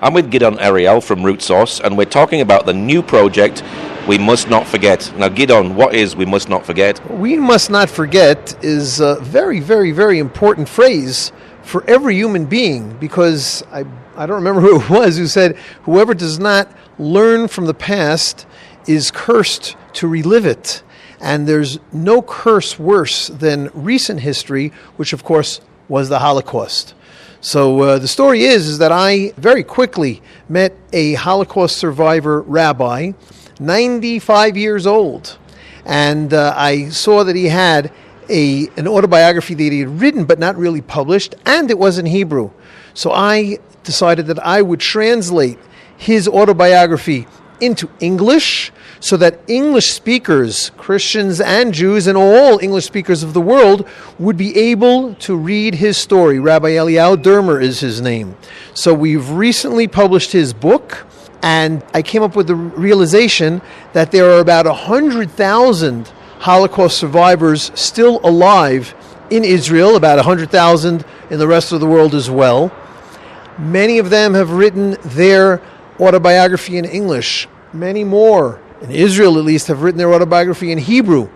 I'm with Gidon Ariel from Root Source, and we're talking about the new project, We Must Not Forget. Now, Gidon, what is We Must Not Forget? We must not forget is a very, very, very important phrase for every human being, because I don't remember who it was who said, whoever does not learn from the past is cursed to relive it. And there's no curse worse than recent history, which of course was the Holocaust. So the story is that I very quickly met a Holocaust survivor rabbi, 95 years old, and I saw that he had an autobiography that he had written but not really published, and it was in Hebrew. So I decided that I would translate his autobiography into English so that English speakers, Christians and Jews, and all English speakers of the world would be able to read his story. Rabbi Eliyahu Dermer is his name. So we've recently published his book, and I came up with the realization that there are about 100,000 Holocaust survivors still alive in Israel, about 100,000 in the rest of the world as well. Many of them have written their autobiography in English. Many more, in Israel at least, have written their autobiography in Hebrew.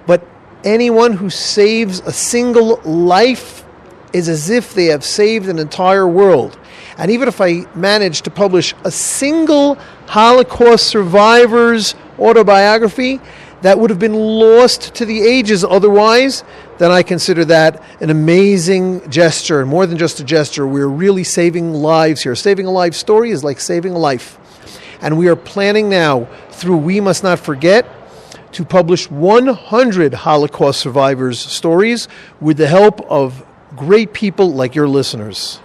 But anyone who saves a single life is as if they have saved an entire world. And even if I managed to publish a single Holocaust survivor's autobiography, that would have been lost to the ages otherwise, then I consider that an amazing gesture. And more than just a gesture, we're really saving lives here. Saving a life story is like saving a life. And we are planning now, through We Must Not Forget, to publish 100 Holocaust survivors' stories with the help of great people like your listeners.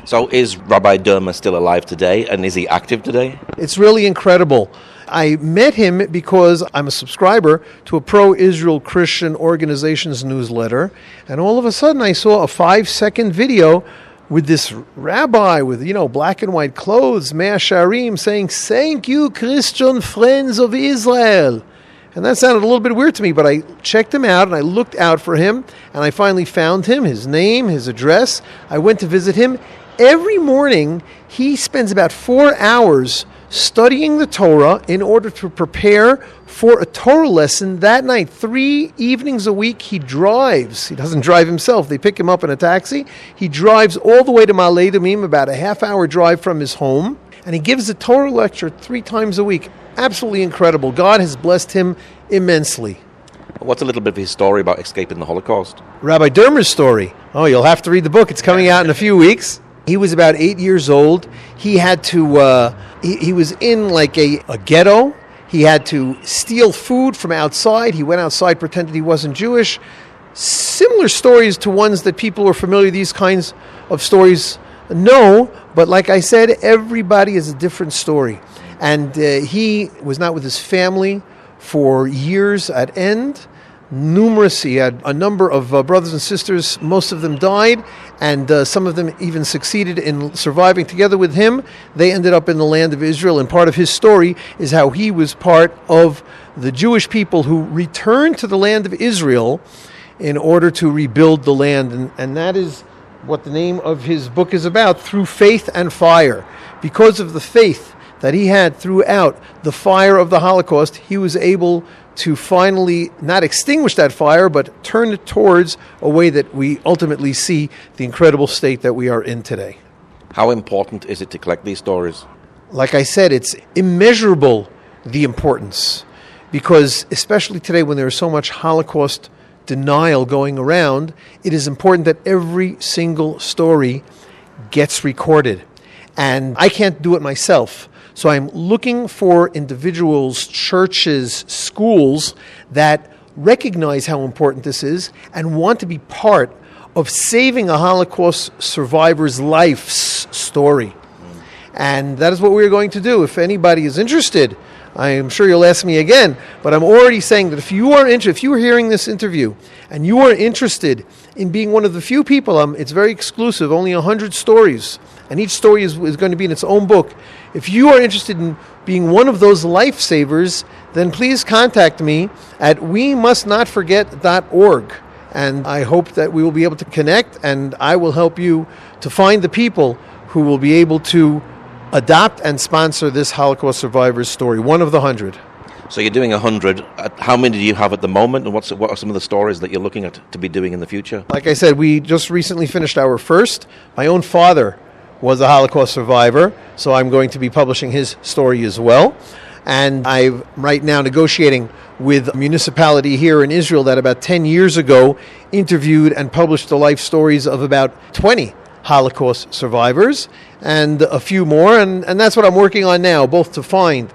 So is Rabbi Dermer still alive today, and is he active today? It's really incredible. I met him because I'm a subscriber to a pro-Israel Christian organization's newsletter, and all of a sudden I saw a 5-second video with this rabbi with, black and white clothes, Mea Sharim, saying, "Thank you, Christian friends of Israel." And that sounded a little bit weird to me, but I checked him out and I looked out for him, and I finally found him, his name, his address. I went to visit him. Every morning, he spends about 4 hours studying the Torah in order to prepare for a Torah lesson that night. 3 evenings a week he drives. He doesn't drive himself. They pick him up in a taxi. He drives all the way to Ma'ale Adumim, about a half-hour drive from his home, and he gives a Torah lecture 3 times a week. Absolutely incredible. God has blessed him immensely. What's a little bit of his story about escaping the Holocaust? Rabbi Dermer's story. Oh, you'll have to read the book. It's coming out in a few weeks. He was about 8 years old. He had to, he was in like a ghetto. He had to steal food from outside. He went outside, pretended he wasn't Jewish. Similar stories to ones that people are familiar with, these kinds of stories. No, but like I said, everybody has a different story. And he was not with his family for years at end. He had a number of brothers and sisters. Most of them died, and some of them even succeeded in surviving together with him. They ended up in the land of Israel, and part of his story is how he was part of the Jewish people who returned to the land of Israel in order to rebuild the land. And that is what the name of his book is about, Through Faith and Fire. Because of the faith that he had throughout the fire of the Holocaust, he was able to finally not extinguish that fire, but turn it towards a way that we ultimately see the incredible state that we are in today. How important is it to collect these stories? Like I said, it's immeasurable, the importance, because especially today when there is so much Holocaust denial going around, it is important that every single story gets recorded. And I can't do it myself. So I'm looking for individuals, churches, schools that recognize how important this is and want to be part of saving a Holocaust survivor's life's story. And that is what we're going to do. If anybody is interested, I am sure you'll ask me again, but I'm already saying that if you are hearing this interview and you are interested in being one of the few people, it's very exclusive, only 100 stories, and each story is going to be in its own book. If you are interested in being one of those lifesavers, then please contact me at wemustnotforget.org. And I hope that we will be able to connect, and I will help you to find the people who will be able to adopt and sponsor this Holocaust survivor's story, one of the 100. So you're doing 100. How many do you have at the moment, and what are some of the stories that you're looking at to be doing in the future? Like I said, we just recently finished our first. My own father was a Holocaust survivor, so I'm going to be publishing his story as well. And I'm right now negotiating with a municipality here in Israel that about 10 years ago interviewed and published the life stories of about 20 Holocaust survivors and a few more. And that's what I'm working on now, both to find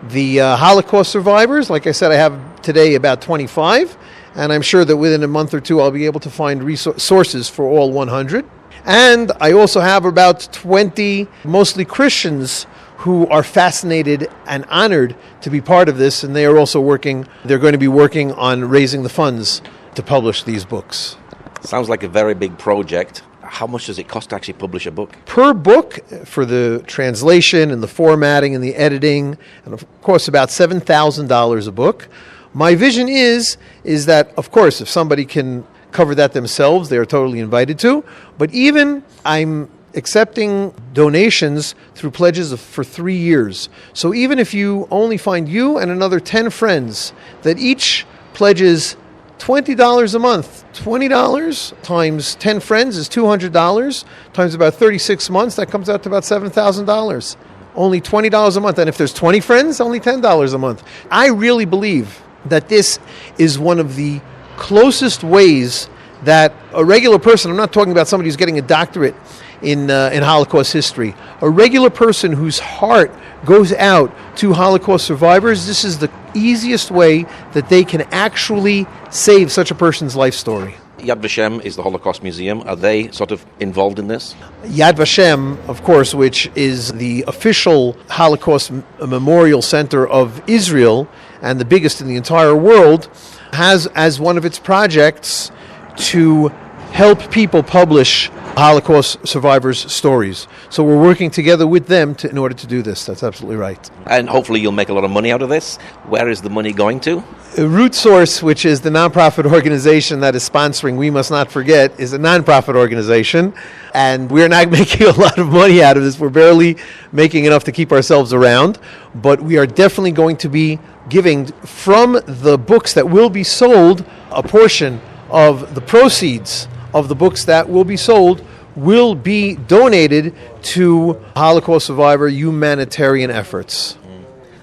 the Holocaust survivors. Like I said, I have today about 25, and I'm sure that within a month or two I'll be able to find sources for all 100. And I also have about 20, mostly Christians, who are fascinated and honored to be part of this, and they're going to be working on raising the funds to publish these books. Sounds like a very big project. How much does it cost to actually publish a book? Per book, for the translation and the formatting and the editing, and of course about $7,000 a book. My vision is that, of course, if somebody can cover that themselves, they are totally invited to. But even I'm accepting donations through pledges for 3 years. So even if you only find you and another 10 friends that each pledges $20 a month, $20 times 10 friends is $200, times about 36 months, that comes out to about $7,000. Only $20 a month. And if there's 20 friends, only $10 a month. I really believe that this is one of the closest ways that a regular person, I'm not talking about somebody who's getting a doctorate in Holocaust history, a regular person whose heart goes out to Holocaust survivors, this is the easiest way that they can actually save such a person's life story. Yad Vashem is the Holocaust Museum. Are they sort of involved in this? Yad Vashem, of course, which is the official Holocaust memorial center of Israel and the biggest in the entire world, has as one of its projects to help people publish Holocaust survivors' stories. So we're working together with them in order to do this. That's absolutely right. And hopefully you'll make a lot of money out of this. Where is the money going to? Root Source, which is the nonprofit organization that is sponsoring We Must Not Forget, is a nonprofit organization, and we're not making a lot of money out of this. We're barely making enough to keep ourselves around, but we are definitely going to be giving from the books that will be sold. A portion of the proceeds of the books that will be sold will be donated to Holocaust survivor humanitarian efforts.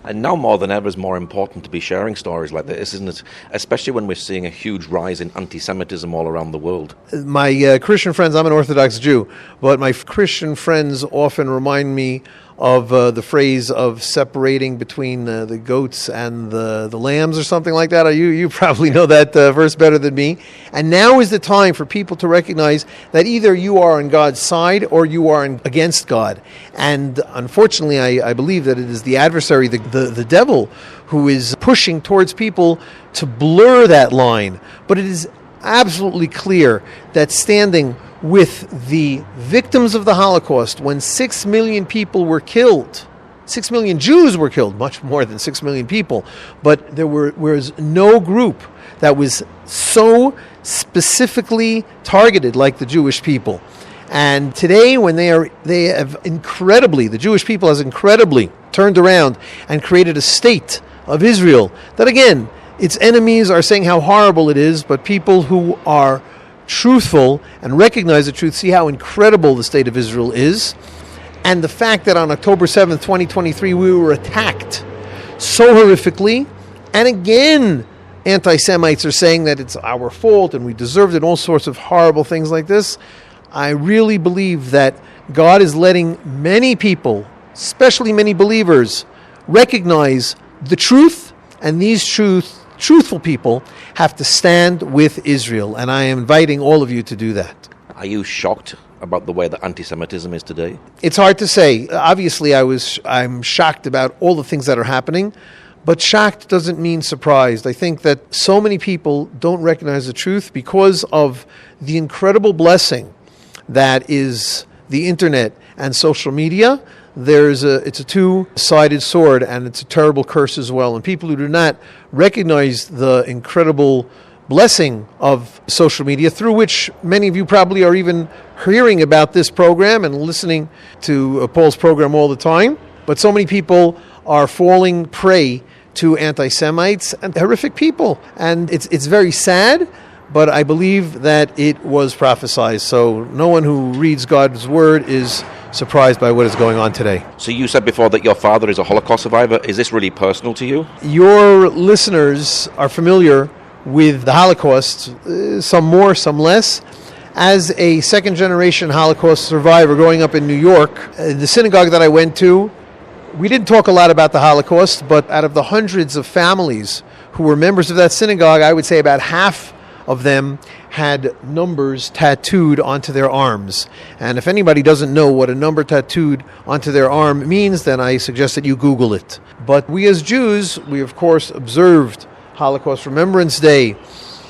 And now more than ever is more important to be sharing stories like this, isn't it? Especially when we're seeing a huge rise in anti-Semitism all around the world. My Christian friends, I'm an Orthodox Jew, but my Christian friends often remind me of the phrase of separating between the goats and the lambs or something like that. You probably know that verse better than me. And now is the time for people to recognize that either you are on God's side or you are against God. And unfortunately, I believe that it is the adversary, the devil, who is pushing towards people to blur that line. But it is absolutely clear that standing with the victims of the Holocaust, when 6 million people were killed, 6 million Jews were killed, much more than 6 million people, but there was no group that was so specifically targeted like the Jewish people. And today, when the Jewish people has incredibly turned around and created a state of Israel that, again, its enemies are saying how horrible it is, but people who are truthful and recognize the truth see how incredible the state of Israel is. And the fact that on October 7th, 2023, we were attacked so horrifically, and again, anti-Semites are saying that it's our fault and we deserved it, and all sorts of horrible things like this. I really believe that God is letting many people, especially many believers, recognize the truth, and these truthful people have to stand with Israel, and I am inviting all of you to do that. Are you shocked about the way that anti-Semitism is today? It's hard to say. Obviously, I'm shocked about all the things that are happening, but shocked doesn't mean surprised. I think that so many people don't recognize the truth because of the incredible blessing that is the internet and social media. It's a two-sided sword, and it's a terrible curse as well. And people who do not recognize the incredible blessing of social media, through which many of you probably are even hearing about this program and listening to Paul's program all the time. But so many people are falling prey to anti-Semites and horrific people. And it's very sad, but I believe that it was prophesied. So no one who reads God's word is surprised by what is going on today. So you said before that your father is a Holocaust survivor. Is this really personal to you? Your listeners are familiar with the Holocaust, some more, some less. As a second-generation Holocaust survivor growing up in New York, the synagogue that I went to, we didn't talk a lot about the Holocaust, but out of the hundreds of families who were members of that synagogue, I would say about half of them had numbers tattooed onto their arms. And if anybody doesn't know what a number tattooed onto their arm means, then I suggest that you Google it. But we as Jews, we of course observed Holocaust Remembrance Day,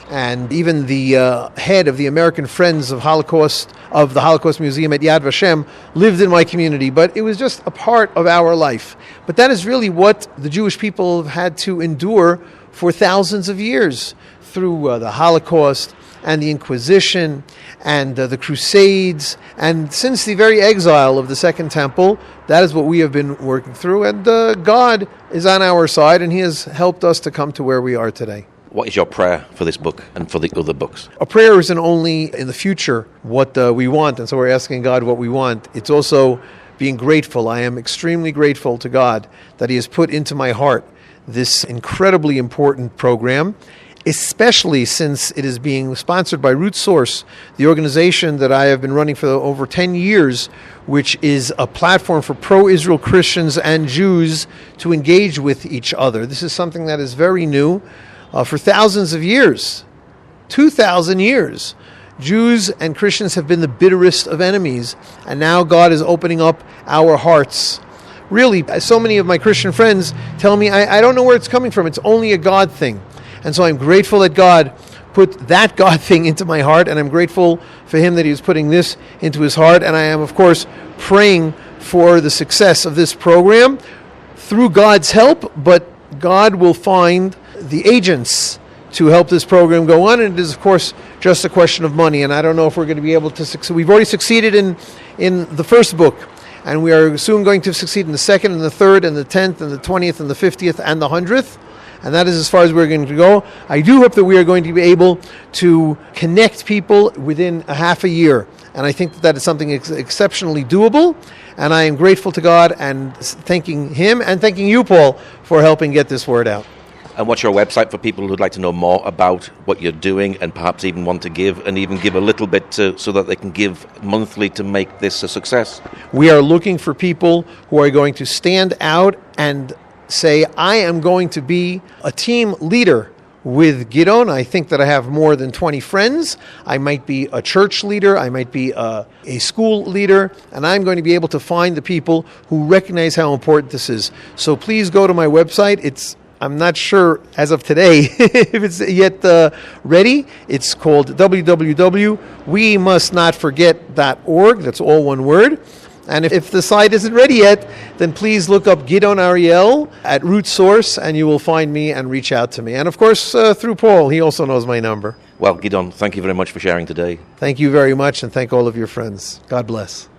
and even the head of the American Friends of the Holocaust Museum at Yad Vashem lived in my community, but it was just a part of our life. But that is really what the Jewish people have had to endure for thousands of years, through the Holocaust and the Inquisition and the Crusades, and since the very exile of the Second Temple. That is what we have been working through, and God is on our side, and He has helped us to come to where we are today. What is your prayer for this book and for the other books? A prayer isn't only in the future what we want, and so we're asking God what we want. It's also being grateful. I am extremely grateful to God that He has put into my heart this incredibly important program, especially since it is being sponsored by Root Source, the organization that I have been running for over 10 years, which is a platform for pro-Israel Christians and Jews to engage with each other. This is something that is very new. For thousands of years, 2,000 years, Jews and Christians have been the bitterest of enemies, and now God is opening up our hearts. Really, so many of my Christian friends tell me, I don't know where it's coming from. It's only a God thing. And so I'm grateful that God put that God thing into my heart, and I'm grateful for Him that He was putting this into His heart. And I am, of course, praying for the success of this program through God's help, but God will find the agents to help this program go on, and it is, of course, just a question of money. And I don't know if we're going to be able to succeed. We've already succeeded in the first book, and we are soon going to succeed in the second and the third and the 10th and the 20th and the 50th and the 100th. And that is as far as we're going to go. I do hope that we are going to be able to connect people within a half a year. And I think that is something exceptionally doable. And I am grateful to God and thanking Him and thanking you, Paul, for helping get this word out. And what's your website for people who'd like to know more about what you're doing and perhaps even want to give, and even give a little bit so that they can give monthly to make this a success? We are looking for people who are going to stand out and say, I am going to be a team leader with Gidon. I think that I have more than 20 friends. I might be a church leader. I might be a school leader. And I'm going to be able to find the people who recognize how important this is. So please go to my website. I'm not sure as of today if it's yet ready. It's called www.wemustnotforget.org. That's all one word. And if the site isn't ready yet, then please look up Gidon Ariel at Root Source, and you will find me and reach out to me. And of course, through Paul, he also knows my number. Well, Gidon, thank you very much for sharing today. Thank you very much, and thank all of your friends. God bless.